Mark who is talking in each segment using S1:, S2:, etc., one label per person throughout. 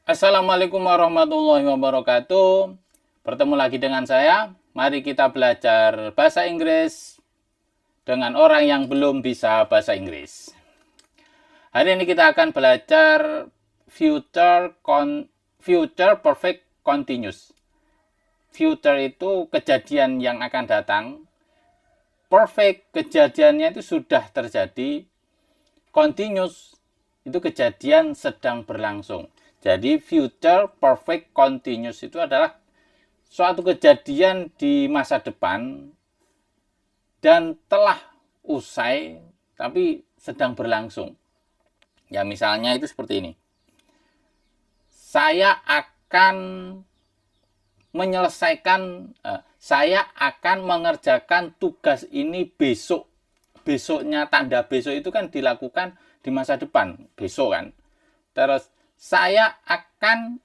S1: Assalamualaikum warahmatullahi wabarakatuh. Bertemu lagi dengan saya. Mari kita belajar bahasa Inggris dengan orang yang belum bisa bahasa Inggris. Hari ini kita akan belajar future perfect continuous. Future itu kejadian yang akan datang. Perfect kejadiannya itu sudah terjadi. Continuous itu kejadian sedang berlangsung. Jadi future perfect continuous itu adalah suatu kejadian di masa depan dan telah usai tapi sedang berlangsung. Ya misalnya itu seperti ini. Saya akan mengerjakan tugas ini besok. Besoknya, tanda besok itu kan dilakukan di masa depan, besok kan. Terus saya akan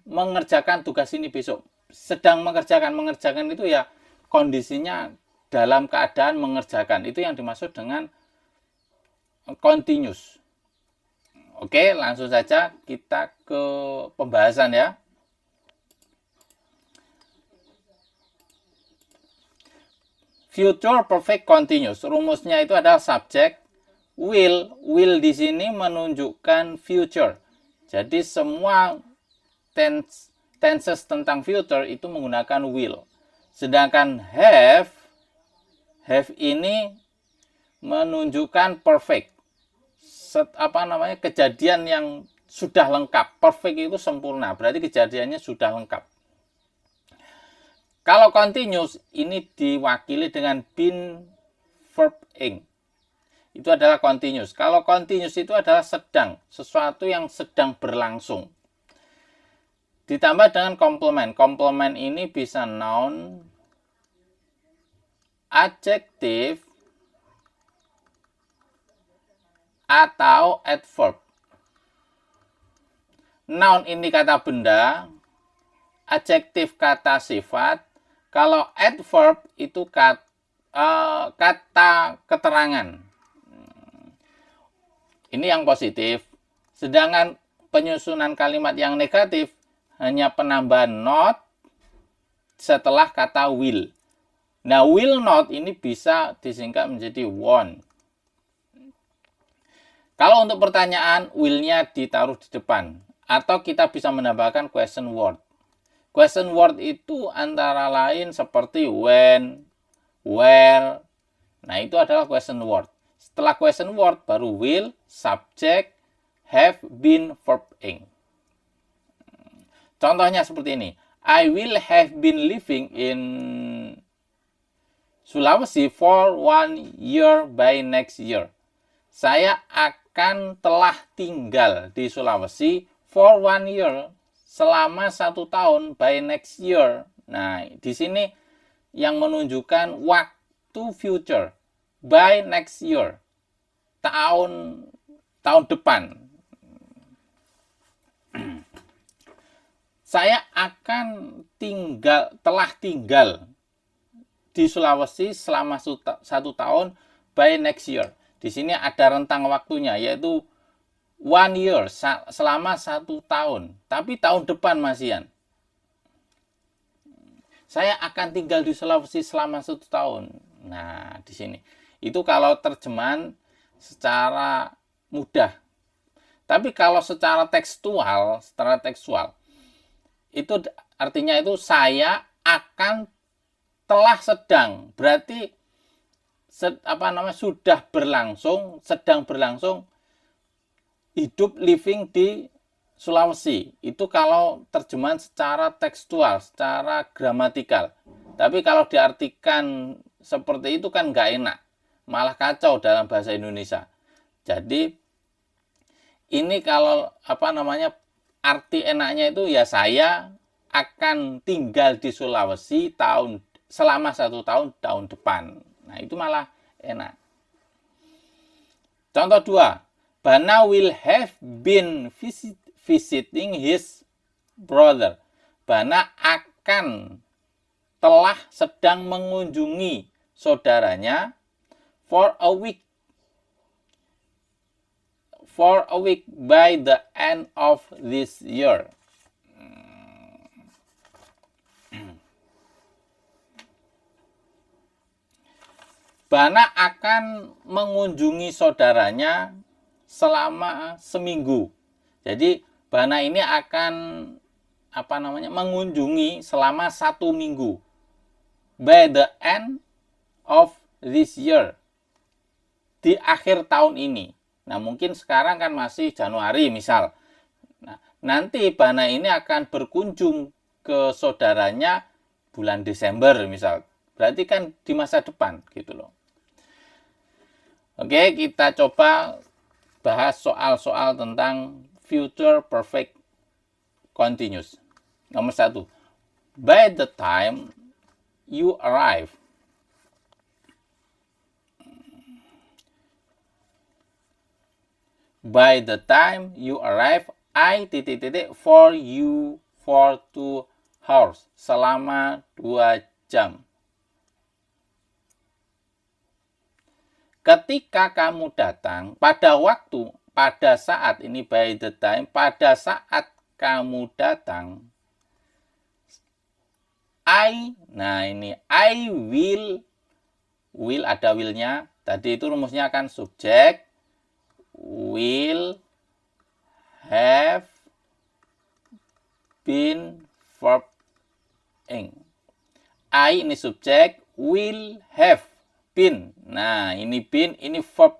S1: mengerjakan tugas ini besok. Sedang mengerjakan itu ya kondisinya dalam keadaan mengerjakan. Itu yang dimaksud dengan continuous. Oke, langsung saja kita ke pembahasan ya. Future perfect continuous. Rumusnya itu adalah subjek will di sini menunjukkan future. Jadi semua tenses tentang future itu menggunakan will. Sedangkan have ini menunjukkan perfect. Kejadian yang sudah lengkap. Perfect itu sempurna, berarti kejadiannya sudah lengkap. Kalau continuous ini diwakili dengan been verb ing. Itu adalah continuous. Kalau continuous itu adalah sedang, sesuatu yang sedang berlangsung. Ditambah dengan komplement. Komplement ini bisa noun, adjective, atau adverb. Noun ini kata benda, adjective kata sifat, kalau adverb itu kata keterangan. Ini yang positif. Sedangkan penyusunan kalimat yang negatif hanya penambahan not setelah kata will. Nah, will not ini bisa disingkat menjadi won't. Kalau untuk pertanyaan, will-nya ditaruh di depan. Atau kita bisa menambahkan question word. Question word itu antara lain seperti when, where. Nah, itu adalah question word. Setelah question word baru will, subject, have, been, verb ing. Contohnya seperti ini. I will have been living in Sulawesi for 1 year by next year. Saya akan telah tinggal di Sulawesi for 1 year selama 1 tahun by next year. Nah, di sini yang menunjukkan waktu future by next year. Tahun depan. Saya akan telah tinggal di Sulawesi selama 1 tahun by next year. Di sini ada rentang waktunya yaitu 1 year, selama 1 tahun. Tapi tahun depan masihan. Saya akan tinggal di Sulawesi selama 1 tahun. Nah, di sini. Itu kalau terjemahan secara mudah. Tapi kalau secara tekstual, itu artinya itu saya akan telah sedang. Berarti sudah berlangsung, sedang berlangsung hidup living di Sulawesi. Itu kalau terjemahan secara tekstual, secara gramatikal. Tapi kalau diartikan seperti itu kan nggak enak. Malah kacau dalam bahasa Indonesia. Jadi ini kalau arti enaknya itu ya saya akan tinggal di Sulawesi selama 1 tahun depan. Nah, itu malah enak. Contoh 2. Bana will have been visiting his brother. Bana akan telah sedang mengunjungi saudaranya for a week. for a week by the end of this year. Bana akan mengunjungi saudaranya selama seminggu. Jadi Bana ini akan mengunjungi selama 1 minggu. By the end of this year. Di akhir tahun ini. Nah, mungkin sekarang kan masih Januari misal. Nah, nanti Bana ini akan berkunjung ke saudaranya bulan Desember misal. Berarti kan di masa depan gitu loh. Oke, kita coba bahas soal-soal tentang future perfect continuous. Nomor 1. By the time you arrive. By the time you arrive, I for you for 2 hours. Selama 2 jam. Ketika kamu datang, pada saat ini by the time, pada saat kamu datang, I will ada will-nya. Tadi itu rumusnya kan subjek, will have been verb ing. I ini subjek, will have been. Nah, ini been, ini verb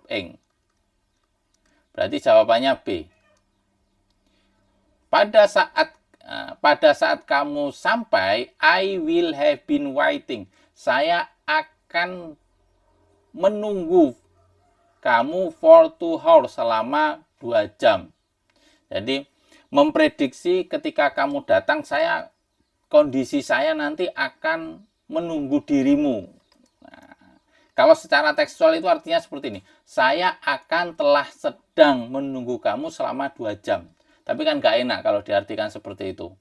S1: ing. Berarti jawabannya B. Pada saat kamu sampai, I will have been waiting. Saya akan menunggu kamu for 2 hours, selama 2 jam. Jadi, memprediksi ketika kamu datang, kondisi saya nanti akan menunggu dirimu. Kalau secara tekstual itu artinya seperti ini. Saya telah sedang menunggu kamu selama 2 jam. Tapi kan gak enak kalau diartikan seperti itu.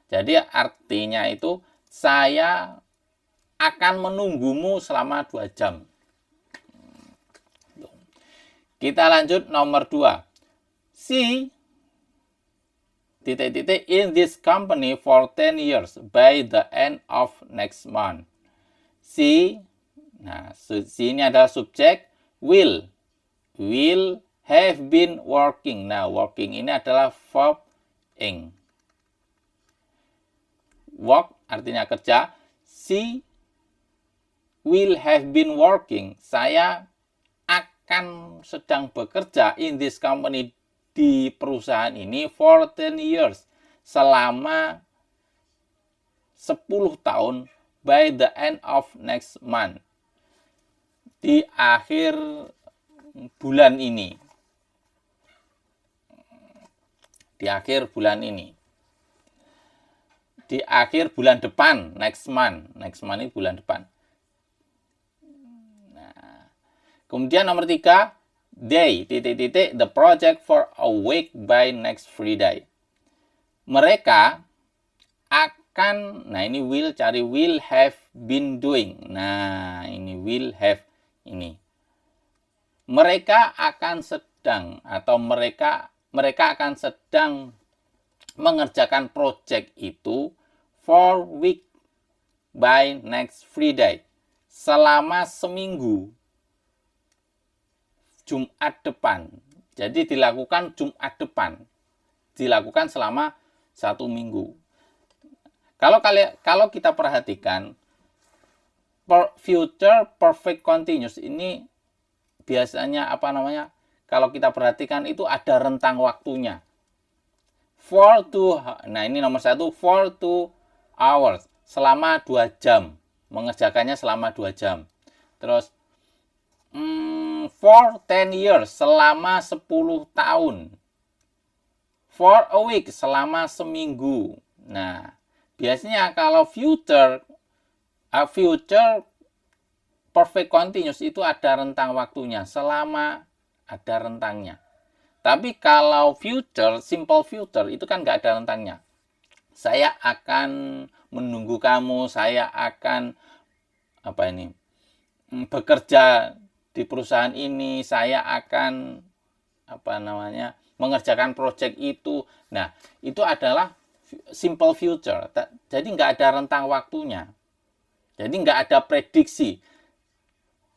S1: Jadi artinya itu, saya akan menunggumu selama 2 jam. Kita lanjut nomor 2. She in this company for 10 years by the end of next month. She, nah, she ini adalah subjek, will have been working. Nah, working ini adalah verb ing. Work artinya kerja. She will have been working. Saya akan sedang bekerja in this company, di perusahaan ini for 10 years. Selama 10 tahun by the end of next month. Di akhir bulan ini. Di akhir bulan ini. Di akhir bulan depan, next month. Next month ini bulan depan. Nah, kemudian nomor 3, they the project for a week by next Friday. Mereka akan, nah ini will, cari will have been doing. Nah, ini will have ini. Mereka akan sedang, atau mereka akan sedang mengerjakan project itu for week by next Friday. Selama seminggu. Jumat depan. Jadi dilakukan Jumat depan. Dilakukan selama 1 minggu. Kalau kita perhatikan, future perfect continuous ini biasanya kalau kita perhatikan itu ada rentang waktunya. Nah ini nomor 1, for 2 hours. Selama 2 jam. Mengerjakannya selama 2 jam. Terus, for 10 years, selama 10 tahun. For a week, selama seminggu. Nah, biasanya kalau future perfect continuous itu ada rentang waktunya, selama ada rentangnya. Tapi kalau future, simple future, itu kan nggak ada rentangnya. Saya akan menunggu kamu, saya akan bekerja di perusahaan ini, saya akan mengerjakan project itu. Nah, itu adalah simple future. Jadi nggak ada rentang waktunya. Jadi nggak ada prediksi.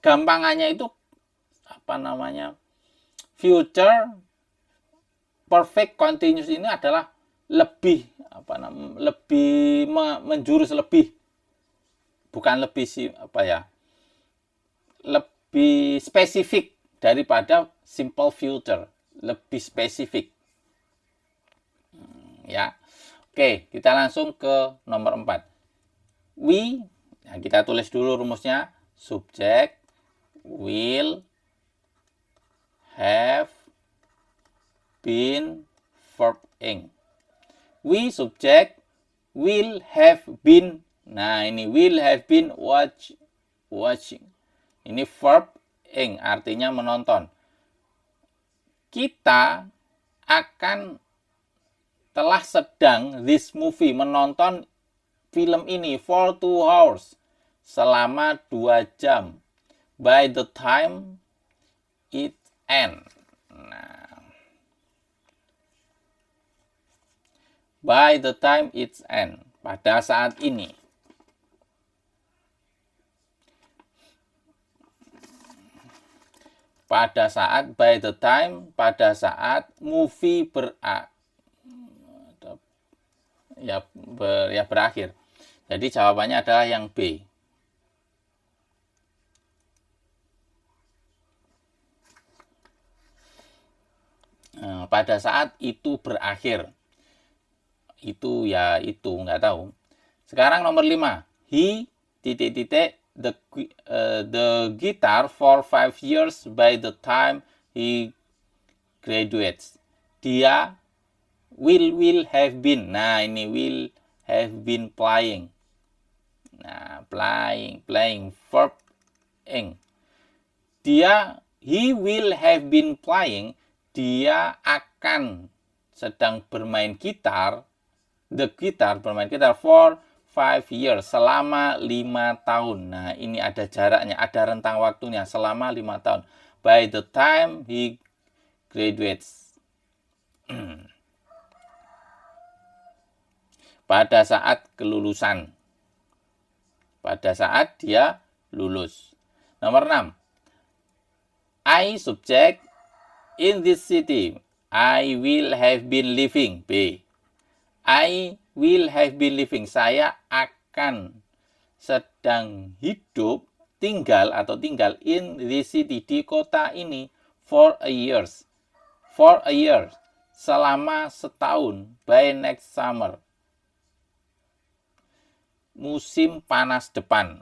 S1: Gampangannya itu future perfect continuous ini adalah lebih menjurus lebih, bukan lebih lebih spesifik daripada simple future, lebih spesifik. Ya. Oke, kita langsung ke nomor 4. We, nah kita tulis dulu rumusnya. Subject will have been verb ing. We subject will have been. Nah, ini will have been watching. Ini verb ing, artinya menonton. Kita akan telah sedang this movie, menonton film ini for 2 hours, selama 2 jam. By the time it end. Nah, by the time it's end, pada saat ini. Pada saat, by the time, pada saat movie berakhir. Jadi jawabannya adalah yang B. Pada saat itu berakhir. Itu nggak tahu. Sekarang nomor 5. He the guitar for 5 years by the time he graduates. Dia will have been. Nah, ini will have been playing. Nah, playing verb ing. He will have been playing. Dia akan sedang bermain gitar. The guitar, bermain gitar for 5 years, selama 5 tahun. Nah, ini ada jaraknya, ada rentang waktunya, selama 5 tahun. By the time he graduates. Pada saat kelulusan. Pada saat dia lulus. Nomor 6. I subject in this city. I will have been living. B. I will have been living. Saya akan sedang hidup, tinggal in this city, di kota ini for a year. For a year. Selama setahun. By next summer. Musim panas depan.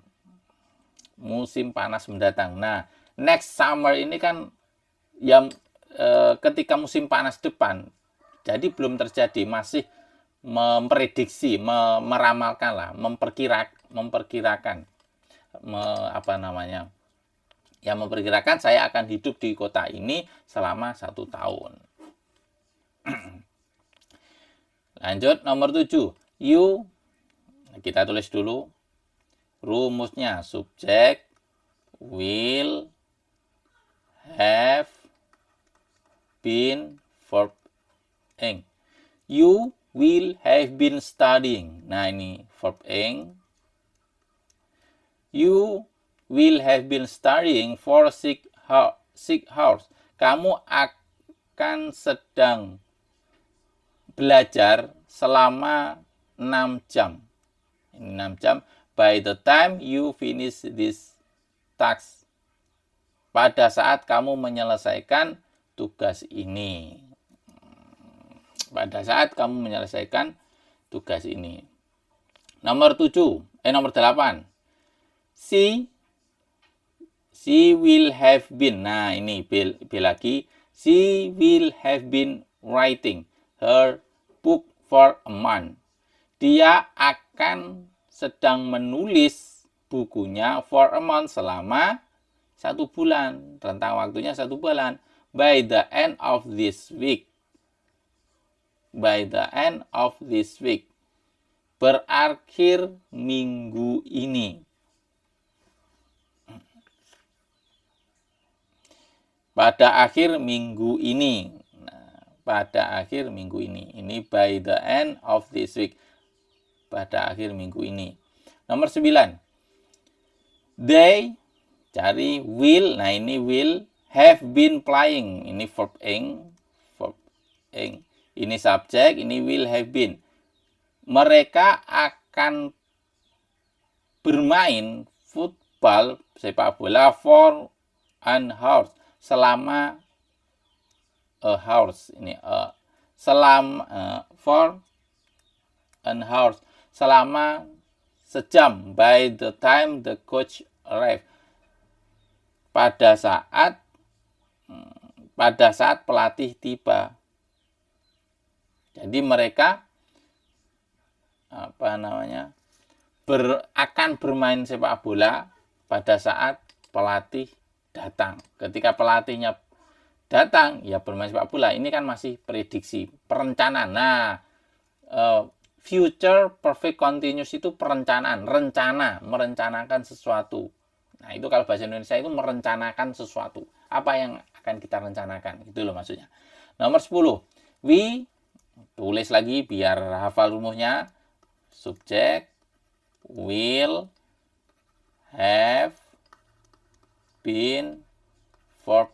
S1: Musim panas mendatang. Nah, next summer ini kan yang ketika musim panas depan, jadi belum terjadi, masih memprediksi, meramalkan lah, memperkirakan, memperkirakan saya akan hidup di kota ini selama 1 tahun. Lanjut nomor 7. You, kita tulis dulu rumusnya. Subject will have been verb ing. You will have been studying. Nah, ini verb ing. You will have been studying for 6 hours. Kamu akan sedang belajar selama 6 jam. 6 jam. By the time you finish this task. Pada saat kamu menyelesaikan tugas ini. Pada saat kamu menyelesaikan tugas ini. Nomor 8. She will have been. Nah, ini B lagi. She will have been writing her book for a month. Dia akan sedang menulis bukunya for a month, selama 1 bulan. Rentang waktunya 1 bulan. By the end of this week. By the end of this week. Berakhir minggu ini. pada akhir minggu ini. Nah, pada akhir minggu ini. Ini by the end of this week. Pada akhir minggu ini. Nomor 9. They, cari will. Nah, ini will have been playing. Ini verb ing. Verb ing. Ini subjek, ini will have been. Mereka akan bermain football, sepak bola for an hour, selama a hours. Ini selama for an hour, selama sejam, by the time the coach arrive. Pada saat pelatih tiba. Jadi mereka akan bermain sepak bola pada saat pelatih datang. Ketika pelatihnya datang, ya bermain sepak bola. Ini kan masih prediksi, perencanaan. Nah, future perfect continuous itu perencanaan, merencanakan sesuatu. Nah, itu kalau bahasa Indonesia itu merencanakan sesuatu. Apa yang akan kita rencanakan? Itu loh maksudnya. Nomor 10. We, tulis lagi biar hafal rumusnya. Subjek, will, have been, verb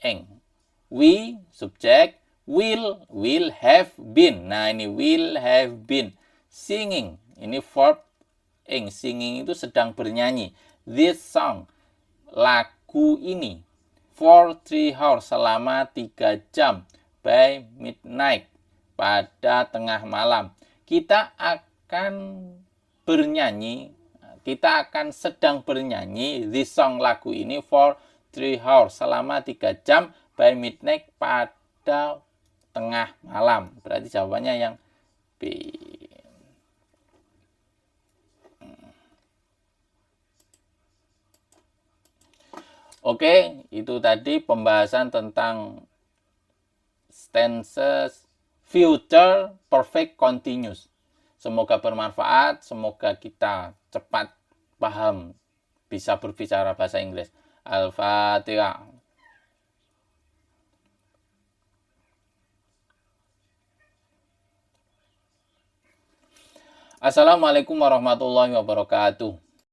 S1: ing. We, subjek, will have been. Nah, ini will have been singing. Ini verb ing. Singing itu sedang bernyanyi. This song, lagu ini, for 3 hours, selama 3 jam, by midnight, pada tengah malam. Kita akan bernyanyi, kita akan sedang bernyanyi this song, lagu ini, for 3 hours, selama 3 jam, by midnight, pada tengah malam. Berarti jawabannya yang B. Oke, itu tadi pembahasan tentang tenses future perfect continuous. Semoga bermanfaat, semoga kita cepat paham, bisa berbicara bahasa Inggris. Al-Fatihah. Assalamualaikum warahmatullahi wabarakatuh.